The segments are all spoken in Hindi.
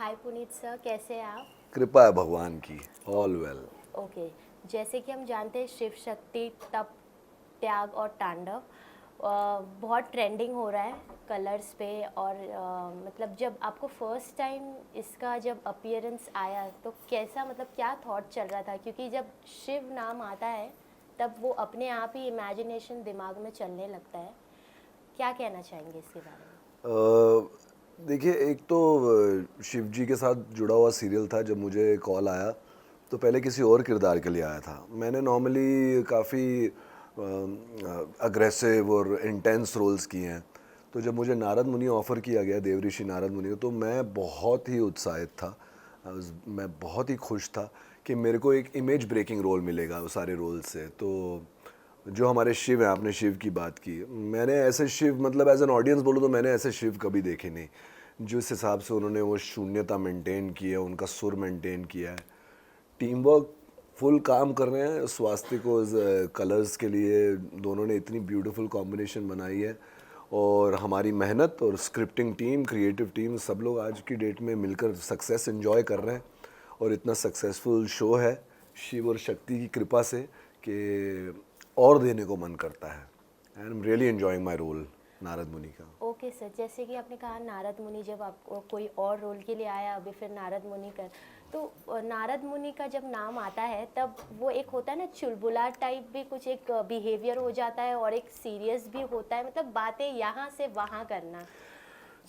हाय पुनीत सर, कैसे हैं आप? कृपा है भगवान की। All well. ओके। जैसे कि हम जानते हैं शिव शक्ति, तप, त्याग और तांडव बहुत ट्रेंडिंग हो रहा है कलर्स पे। और मतलब जब आपको फर्स्ट टाइम इसका जब अपीयरेंस आया तो कैसा, मतलब क्या थॉट चल रहा था? क्योंकि जब शिव नाम आता है तब वो अपने आप ही इमेजिनेशन दिमाग में चलने लगता है। क्या कहना चाहेंगे इसके बारे में? देखिए, एक तो शिव जी के साथ जुड़ा हुआ सीरियल था। जब मुझे कॉल आया तो पहले किसी और किरदार के लिए आया था। मैंने नॉर्मली काफ़ी अग्रेसिव और इंटेंस रोल्स किए हैं। तो जब मुझे नारद मुनि ऑफ़र किया गया, देवऋषि नारद मुनि, तो मैं बहुत ही उत्साहित था। मैं बहुत ही खुश था कि मेरे को एक इमेज ब्रेकिंग रोल मिलेगा वो सारे रोल से। तो जो हमारे शिव हैं, आपने शिव की बात की, मैंने ऐसे शिव, मतलब एज एन ऑडियंस बोलूँ तो मैंने ऐसे शिव कभी देखे नहीं। जिस हिसाब से उन्होंने वो शून्यता मेंटेन की है, उनका सुर मेंटेन किया है, टीम वर्क, फुल काम कर रहे हैं। स्वास्थ्य को कलर्स के लिए दोनों ने इतनी ब्यूटीफुल कॉम्बिनेशन बनाई है। और हमारी मेहनत और स्क्रिप्टिंग टीम, क्रिएटिव टीम, सब लोग आज की डेट में मिलकर सक्सेस एंजॉय कर रहे हैं। और इतना सक्सेसफुल शो है शिव और शक्ति की कृपा से कि और देने को मन करता है। And I am really enjoying my role Narad Muni का। ओके सर, जैसे कि आपने कहा नारद मुनि, जब आपको कोई और रोल के लिए आया, अभी फिर नारद मुनि कर, तो नारद मुनि का जब नाम आता है तब वो एक होता है ना चुलबुला टाइप भी कुछ एक बिहेवियर हो जाता है और एक सीरियस भी होता है, मतलब बातें यहाँ से वहाँ करना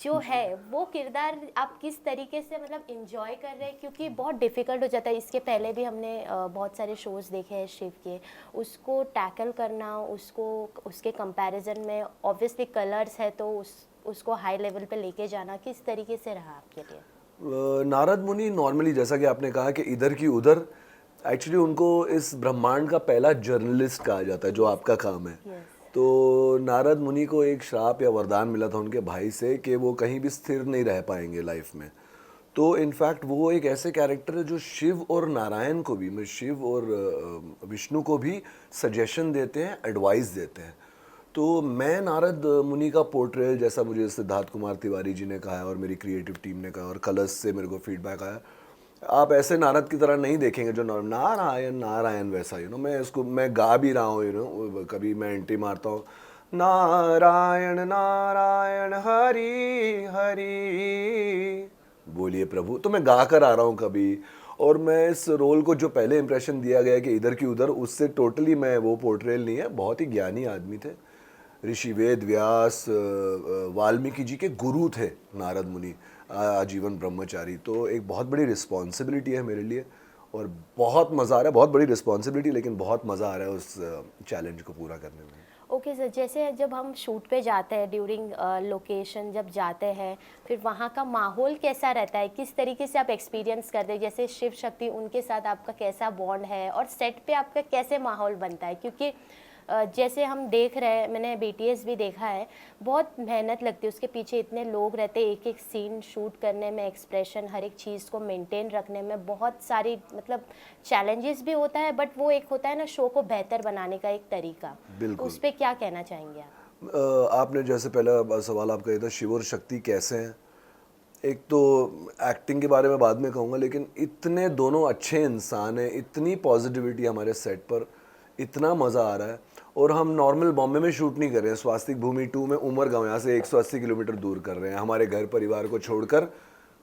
जो है वो किरदार आप किस तरीके से मतलब इंजॉय कर रहे हैं? क्योंकि बहुत डिफ़िकल्ट हो जाता है। इसके पहले भी हमने बहुत सारे शोज़ देखे हैं शिव के, उसको टैकल करना, उसको उसके कंपैरिजन में ऑब्वियसली कलर्स है तो उसको हाई लेवल पे लेके जाना किस तरीके से रहा आपके लिए? नारद मुनि नॉर्मली, जैसा कि आपने कहा कि इधर की उधर, एक्चुअली उनको इस ब्रह्मांड का पहला जर्नलिस्ट कहा जाता है, जो यस। आपका काम है। यस। तो नारद मुनि को एक श्राप या वरदान मिला था उनके भाई से कि वो कहीं भी स्थिर नहीं रह पाएंगे लाइफ में। तो इनफैक्ट वो एक ऐसे कैरेक्टर है जो शिव और नारायण को भी, मैं शिव और विष्णु को भी सजेशन देते हैं, एडवाइस देते हैं। तो मैं नारद मुनि का पोर्ट्रेल, जैसा मुझे सिद्धार्थ कुमार तिवारी जी ने कहा है और मेरी क्रिएटिव टीम ने कहा और कलर्स से मेरे को फीडबैक आया, आप ऐसे नारद की तरह नहीं देखेंगे जो नारायण नारायण वैसा, मैं इसको मैं गा भी रहा हूँ, कभी मैं एंट्री मारता हूँ, नारायण नारायण हरि हरि बोलिए प्रभु, तो मैं गा कर आ रहा हूँ कभी। और मैं इस रोल को, जो पहले इंप्रेशन दिया गया है कि इधर की उधर, उससे टोटली मैं वो पोर्ट्रेल नहीं है। बहुत ही ज्ञानी आदमी थे, ऋषि वेद व्यास वाल्मीकि जी के गुरु थे नारद मुनि, आजीवन ब्रह्मचारी। तो एक बहुत बड़ी रिस्पॉन्सिबिलिटी है मेरे लिए और बहुत मज़ा आ रहा है। बहुत बड़ी रिस्पॉन्सिबिलिटी, लेकिन बहुत मज़ा आ रहा है उस चैलेंज को पूरा करने में। ओके सर, जैसे जब हम शूट पे जाते हैं, ड्यूरिंग लोकेशन जब जाते हैं, फिर वहाँ का माहौल कैसा रहता है? किस तरीके से आप एक्सपीरियंस करते हैं? जैसे शिव शक्ति, उनके साथ आपका कैसा बॉन्ड है और सेट पे आपका कैसे माहौल बनता है? क्योंकि जैसे हम देख रहे हैं, मैंने बीटीएस भी देखा है, बहुत मेहनत लगती है उसके पीछे, इतने लोग रहते हैं, एक एक सीन शूट करने में, एक्सप्रेशन, हर एक चीज़ को मेंटेन रखने में बहुत सारी मतलब चैलेंजेस भी होता है, बट वो एक होता है ना शो को बेहतर बनाने का एक तरीका। उस बिल्कुल। पे क्या कहना चाहेंगे आप? आपने जैसे पहला सवाल आपका ये था, शिव और शक्ति कैसे हैं। एक तो एक्टिंग के बारे में बाद में कहूँगा, लेकिन इतने दोनों अच्छे इंसान हैं, इतनी पॉजिटिविटी हमारे सेट पर, इतना मज़ा आ रहा है। और हम नॉर्मल बॉम्बे में शूट नहीं कर रहे हैं, स्वास्तिक भूमि 2 में उमरगांव, यहाँ से 180 किलोमीटर दूर कर रहे हैं। हमारे घर परिवार को छोड़कर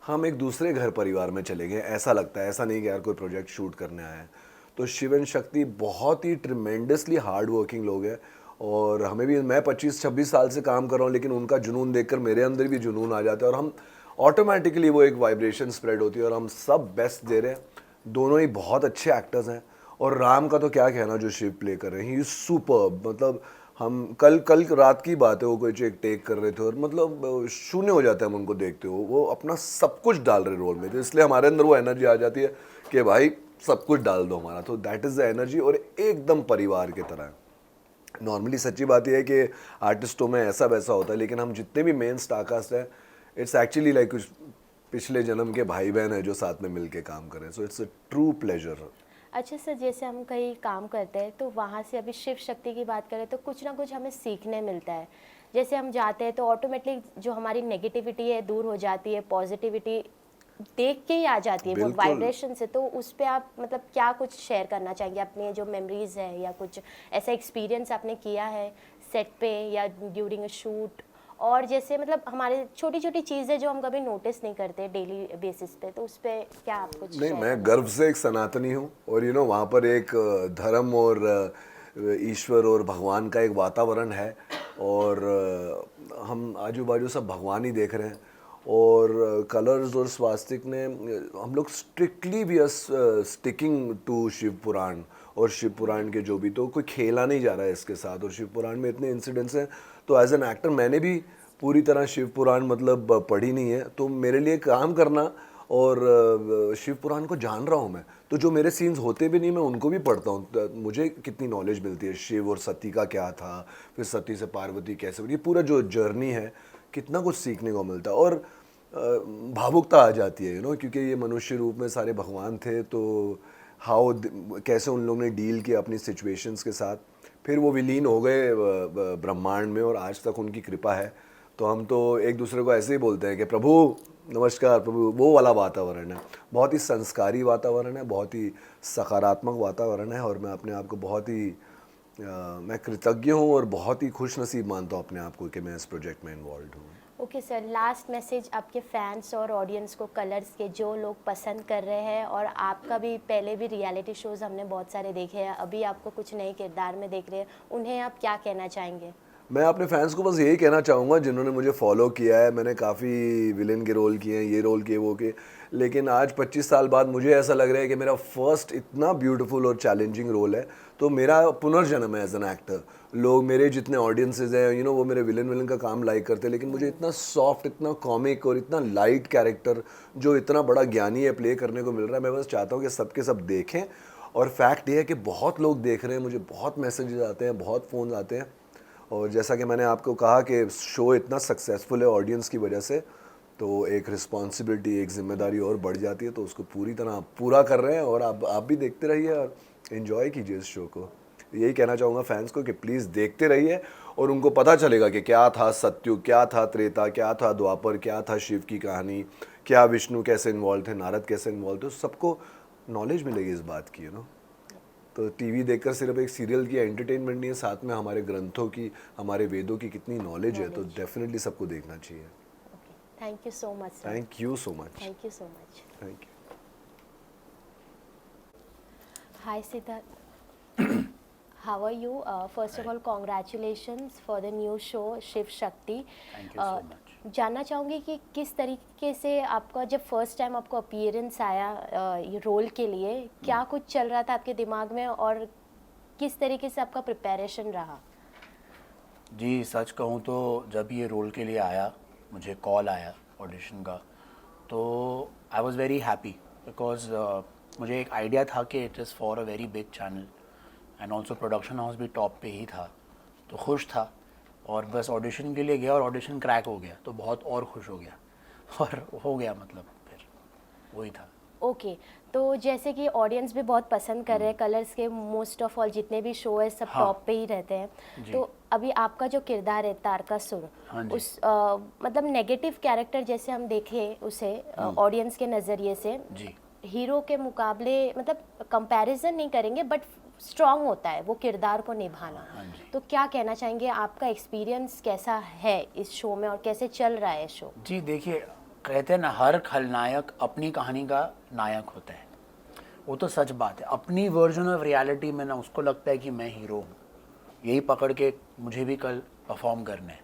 हम एक दूसरे घर परिवार में चले गए, ऐसा लगता है। ऐसा नहीं कि यार कोई प्रोजेक्ट शूट करने आए हैं। तो शिव एंड शक्ति बहुत ही ट्रिमेंडसली हार्ड वर्किंग लोग हैं। और हमें भी, मैं 25-26 साल से काम कर रहा हूँ, लेकिन उनका जुनून देखकर मेरे अंदर भी जुनून आ जाता है और हम ऑटोमेटिकली, वो एक वाइब्रेशन स्प्रेड होती है और हम सब बेस्ट दे रहे हैं। दोनों ही बहुत अच्छे एक्टर्स हैं। और राम का तो क्या कहना, जो शिव प्ले कर रहे हैं, ही इज सुपर्ब। मतलब हम कल कल रात की बात है, वो कोई एक टेक कर रहे थे और मतलब शून्य हो जाता है हम उनको देखते हो। वो अपना सब कुछ डाल रहे रोल में, तो इसलिए हमारे अंदर वो एनर्जी आ जाती है कि भाई सब कुछ डाल दो हमारा। तो दैट इज़ द एनर्जी, और एकदम परिवार की तरह है। नॉर्मली सच्ची बात यह है कि आर्टिस्टों में ऐसा वैसा होता है, लेकिन हम जितने भी मेन स्टारकास्ट हैं, इट्स एक्चुअली लाइक कुछ पिछले जन्म के भाई बहन हैं जो साथ में मिलके काम कर रहे हैं। So it's a true pleasure. अच्छा सर, जैसे हम कहीं काम करते हैं तो वहाँ से, अभी शिव शक्ति की बात करें तो कुछ ना कुछ हमें सीखने मिलता है। जैसे हम जाते हैं तो ऑटोमेटिकली जो हमारी नेगेटिविटी है दूर हो जाती है, पॉजिटिविटी देख के ही आ जाती है वो बिल्कुल। वाइब्रेशन से। तो उस पे आप मतलब क्या कुछ शेयर करना चाहेंगे अपने जो मेमोरीज है, या कुछ ऐसा एक्सपीरियंस आपने किया है सेट पे या ड्यूरिंग अ शूट? और जैसे मतलब हमारे छोटी छोटी चीज़ें जो हम कभी नोटिस नहीं करते डेली बेसिस पे, तो उस पे क्या आप कुछ नहीं, शेयर मैं करना गर्व से एक सनातनी हूँ और वहाँ पर एक धर्म और ईश्वर और भगवान का एक वातावरण है और हम आजू बाजू सब भगवान ही देख रहे हैं और कलर्स और स्वास्तिक ने हम लोग strictly we are sticking to Shiv Puran और शिव पुराण के जो भी, तो कोई खेला नहीं जा रहा है इसके साथ। और शिव पुराण में इतने इंसिडेंट्स हैं, तो एज एन एक्टर मैंने भी पूरी तरह शिव पुराण मतलब पढ़ी नहीं है, तो मेरे लिए काम करना और शिव पुराण को जान रहा हूँ मैं, तो जो मेरे सीन्स होते भी नहीं मैं उनको भी पढ़ता हूँ, तो मुझे कितनी नॉलेज मिलती है शिव और सती का क्या था, फिर सती से पार्वती कैसे बनी, ये पूरा जो जर्नी है कितना कुछ सीखने को मिलता है। और भावुकता आ जाती है क्योंकि ये मनुष्य रूप में सारे भगवान थे, तो हाउ कैसे उन लोगों ने डील किया अपनी सिचुएशंस के साथ, फिर वो विलीन हो गए ब्रह्मांड में और आज तक उनकी कृपा है। तो हम तो एक दूसरे को ऐसे ही बोलते हैं कि प्रभु नमस्कार प्रभु, वो वाला वातावरण है, बहुत ही संस्कारी वातावरण है, बहुत ही सकारात्मक वातावरण है और मैं अपने आप को बहुत ही मैं कृतज्ञ हूँ और बहुत ही खुश नसीब मानता हूँ अपने आप को कि मैं इस प्रोजेक्ट में इन्वॉल्व हूँ। ओके सर, लास्ट मैसेज आपके फैंस और ऑडियंस को, कलर्स के जो लोग पसंद कर रहे हैं, और आपका भी पहले भी रियलिटी शोज़ हमने बहुत सारे देखे हैं, अभी आपको कुछ नए किरदार में देख रहे हैं, उन्हें आप क्या कहना चाहेंगे? मैं अपने फैंस को बस यही कहना चाहूँगा जिन्होंने मुझे फॉलो किया है, मैंने काफ़ी विलेन के रोल किए हैं, ये रोल किए वो किए, लेकिन आज 25 साल बाद मुझे ऐसा लग रहा है कि मेरा फर्स्ट इतना ब्यूटीफुल और चैलेंजिंग रोल है, तो मेरा पुनर्जन्म है एज एन एक्टर। लोग मेरे जितने ऑडियंसेज हैं वो मेरे विलेन का काम लाइक करते हैं, लेकिन मुझे इतना सॉफ्ट, इतना कॉमिक और इतना लाइट कैरेक्टर जो इतना बड़ा ज्ञानी है प्ले करने को मिल रहा है। मैं बस चाहता हूँ कि सबके सब देखें, और फैक्ट ये है कि बहुत लोग देख रहे हैं, मुझे बहुत मैसेजेस आते हैं, बहुत फ़ोन आते हैं, और जैसा कि मैंने आपको कहा कि शो इतना सक्सेसफुल है ऑडियंस की वजह से, तो एक रिस्पॉन्सिबिलिटी, एक जिम्मेदारी और बढ़ जाती है, तो उसको पूरी तरह पूरा कर रहे हैं। और आप भी देखते रहिए और एंजॉय कीजिए इस शो को। यही कहना चाहूँगा फैंस को कि प्लीज़ देखते रहिए और उनको पता चलेगा कि क्या था सत्युग, क्या था त्रेता, क्या था द्वापर, क्या था शिव की कहानी, क्या विष्णु कैसे इन्वॉल्व थे, नारद कैसे इन्वॉल्व थे, सबको नॉलेज मिलेगी इस बात की तो टीवी देखकर सिर्फ एक सीरियल की एंटरटेनमेंट नहीं है, साथ में हमारे ग्रंथों की, हमारे वेदों की कितनी नॉलेज है, तो डेफिनेटली सबको देखना चाहिए। Thank you so much sir. Thank you so much. Thank you so much. Thank you. Hi Siddharth, how are you? First of all, congratulations for the new show Shiv Shakti. Thank you so much. जानना चाहूँगी कि किस तरीके से आपका जब फर्स्ट टाइम आपको अपीयरेंस आया ये रोल के लिए, क्या कुछ चल रहा था आपके दिमाग में और किस तरीके से आपका प्रिपरेशन रहा? जी सच कहूँ तो जब ये रोल के लिए आया, मुझे कॉल आया ऑडिशन का, तो I was very happy because मुझे एक आइडिया था कि it is for a very big channel and also production house भी टॉप पे ही था, तो खुश था और बस ऑडिशन के लिए गया और ऑडिशन क्रैक हो गया, तो बहुत और खुश हो गया और हो गया, मतलब फिर वही था। ओके तो जैसे कि ऑडियंस भी बहुत पसंद कर रहे हैं कलर्स के, मोस्ट ऑफ ऑल जितने भी शो है सब हाँ। टॉप पे ही रहते हैं, तो अभी आपका जो किरदार है तारकासुर, हाँ जी। उस मतलब नेगेटिव कैरेक्टर जैसे हम देखें उसे ऑडियंस के नज़रिए से, जी हीरो के मुकाबले मतलब कंपैरिजन नहीं करेंगे बट स्ट्रांग होता है वो किरदार को निभाना, हाँ जी। तो क्या कहना चाहेंगे, आपका एक्सपीरियंस कैसा है इस शो में और कैसे चल रहा है शो? जी देखिए, कहते हैं ना हर खलनायक अपनी कहानी का नायक होता है, वो तो सच बात है। अपनी वर्जन ऑफ रियलिटी में ना उसको लगता है कि मैं हीरो हूँ, यही पकड़ के मुझे भी कल परफॉर्म करना है।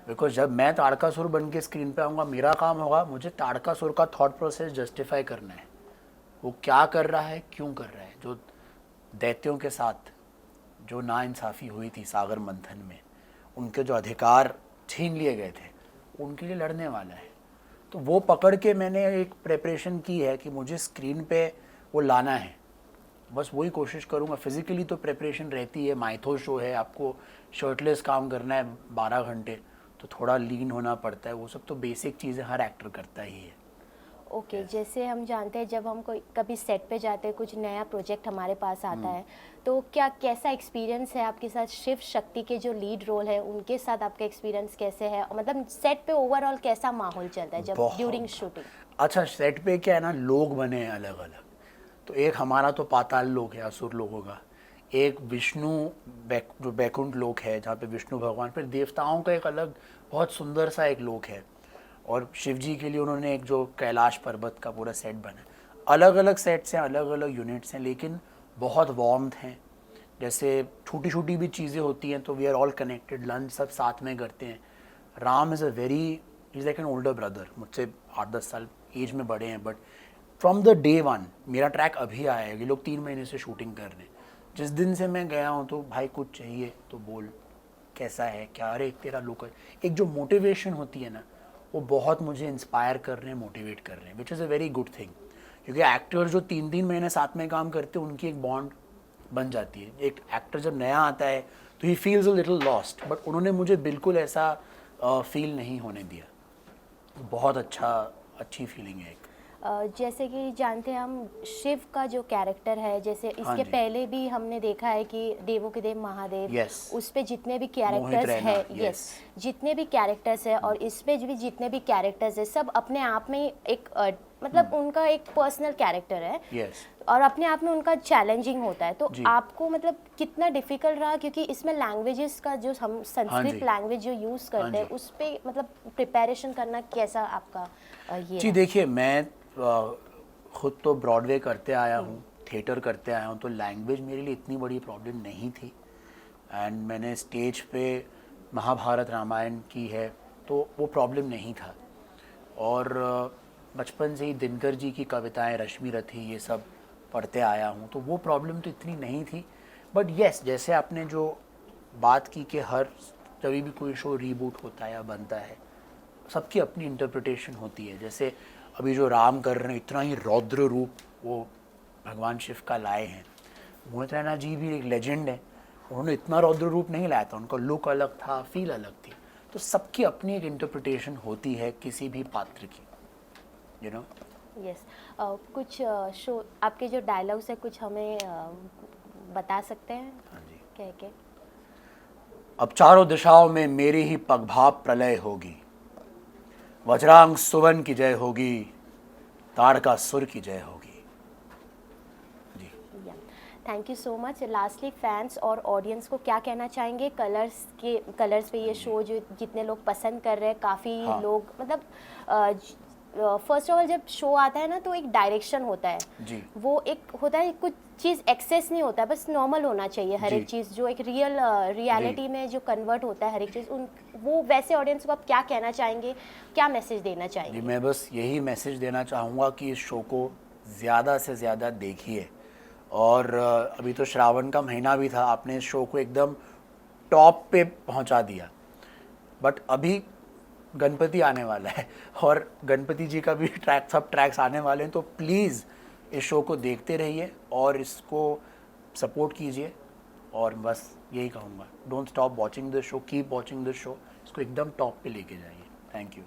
बिकॉज जब मैं तारकासुर बन के स्क्रीन पे आऊँगा, मेरा काम होगा मुझे तारकासुर का थॉट प्रोसेस जस्टिफाई करना है, वो क्या कर रहा है, क्यों कर रहा है। जो दैत्यों के साथ जो नाइंसाफ़ी हुई थी सागर मंथन में, उनके जो अधिकार छीन लिए गए थे, उनके लिए लड़ने वाला है। तो वो पकड़ के मैंने एक प्रेपरेशन की है कि मुझे स्क्रीन पे वो लाना है, बस वही कोशिश करूँगा। फिज़िकली तो प्रेपरेशन रहती है, माइथो शो है, आपको शर्टलेस काम करना है 12 घंटे, तो थोड़ा लीन होना पड़ता है, वो सब तो बेसिक चीज़ें हर एक्टर करता ही है। ओके जैसे हम जानते हैं जब हम कोई कभी सेट पे जाते हैं, कुछ नया प्रोजेक्ट हमारे पास आता है, तो क्या कैसा एक्सपीरियंस है आपके साथ? शिव शक्ति के जो लीड रोल है उनके साथ आपका एक्सपीरियंस कैसे है? मतलब सेट पे ओवरऑल कैसा माहौल चलता है जब बहुत। During shooting? अच्छा, सेट पे क्या है ना, लोग बने हैं अलग अलग। तो एक हमारा तो पाताल लोक है, असुर लोगों का। एक विष्णु जो बैकुंठ लोक है जहाँ पे विष्णु भगवान, फिर देवताओं का एक अलग बहुत सुंदर सा एक लोक है। और शिव जी के लिए उन्होंने एक जो कैलाश पर्वत का पूरा सेट बना है। अलग अलग सेट्स हैं, अलग अलग यूनिट्स हैं, लेकिन बहुत वार्मथ हैं। जैसे छोटी छोटी भी चीज़ें होती हैं तो we are all connected, lunch सब साथ में करते हैं। Ram is like an older brother, मुझसे 8-10 साल एज में बड़े हैं, but from the day one मेरा ट्रैक अभी आया है, ये लोग 3 महीने से शूटिंग कर रहे हैं। जिस दिन से मैं गया हूँ तो भाई कुछ चाहिए तो बोल, कैसा है क्या, अरे तेरा लुक, एक जो मोटिवेशन होती है ना, वो बहुत मुझे इंस्पायर कर रहे हैं, मोटिवेट कर रहे हैं, which is a very good thing. क्योंकि एक्टर जो 3-3 महीने साथ में काम करते हैं उनकी एक बॉन्ड बन जाती है। एक एक्टर जब नया आता है तो he feels a little lost, but उन्होंने मुझे बिल्कुल ऐसा फील नहीं होने दिया। बहुत अच्छी फीलिंग है एक। जैसे कि जानते हैं हम शिव का जो कैरेक्टर है, जैसे इसके जी। पहले भी हमने देखा है कि देवों के देव महादेव, Yes. उस पे जितने भी मोहित कैरेक्टर्स रैना, है, yes. यस, जितने भी कैरेक्टर्स है और इसमें भी जितने भी कैरेक्टर्स है, सब अपने आप में एक मतलब उनका एक पर्सनल कैरेक्टर है Yes. और अपने आप में उनका चैलेंजिंग होता है। तो जी। आपको मतलब कितना डिफिकल्ट रहा, क्योंकि इसमें लैंग्वेजेस का जो हम संस्कृत जी। लैंग्वेज जो यूज़ करते हैं जी। उस पे मतलब प्रिपरेशन करना कैसा आपका ये जी रहा? देखिए, मैं खुद तो ब्रॉडवे करते आया हूँ, थिएटर करते आया हूँ, तो लैंग्वेज मेरे लिए इतनी बड़ी प्रॉब्लम नहीं थी। एंड मैंने स्टेज पे महाभारत रामायण की है तो वो प्रॉब्लम नहीं था। और बचपन से ही दिनकर जी की कविताएं, रश्मि रथी, ये सब पढ़ते आया हूँ, तो वो प्रॉब्लम तो इतनी नहीं थी। बट येस, जैसे आपने जो बात की कि हर जब भी कोई शो रीबूट होता है या बनता है, सबकी अपनी इंटरप्रिटेशन होती है। जैसे अभी जो राम कर रहे हैं, इतना ही रौद्र रूप वो भगवान शिव का लाए हैं। मोहित रैना जी भी एक लेजेंड है, उन्होंने इतना रौद्र रूप नहीं लाया था, उनका लुक अलग था, फील अलग थी। तो सबकी अपनी एक इंटरप्रिटेशन होती है किसी भी पात्र की, यू नो। यस। कुछ शो आपके जो डायलॉग्स है कुछ हमें बता सकते हैं? हाँ जी। कह के अब चारों दिशाओं में मेरी ही पगभाप प्रलय होगी, वज्रांग सुवन की जय होगी, ताड़का सुर की जय होगी। जी। Thank you so much. Lastly fans और ऑडियंस को क्या कहना चाहेंगे? कलर्स पे ये शो जो जितने लोग पसंद कर रहे हैं, काफ़ी हाँ। लोग मतलब फर्स्ट ऑफ ऑल जब शो आता है ना तो एक डायरेक्शन होता है जी। वो एक होता है, कुछ चीज़ एक्सेस नहीं होता है, बस नॉर्मल होना चाहिए हर जी। एक चीज़, जो एक रियलिटी में जो कन्वर्ट होता है हर एक चीज़, उन वो वैसे ऑडियंस को आप क्या कहना चाहेंगे, क्या मैसेज देना जी, चाहेंगे? मैं बस यही मैसेज देना चाहूँगा कि इस शो को ज़्यादा से ज़्यादा देखिए। और अभी तो श्रावण का महीना भी था, आपने इस शो को एकदम टॉप पे पहुँचा दिया। बट अभी गणपति आने वाला है और गणपति जी का भी सब ट्रैक्स आने वाले हैं, तो प्लीज़ इस शो को देखते रहिए और इसको सपोर्ट कीजिए। और बस यही कहूँगा, don't stop watching this show, keep watching this show, इसको एकदम टॉप पे लेके जाइए। Thank you.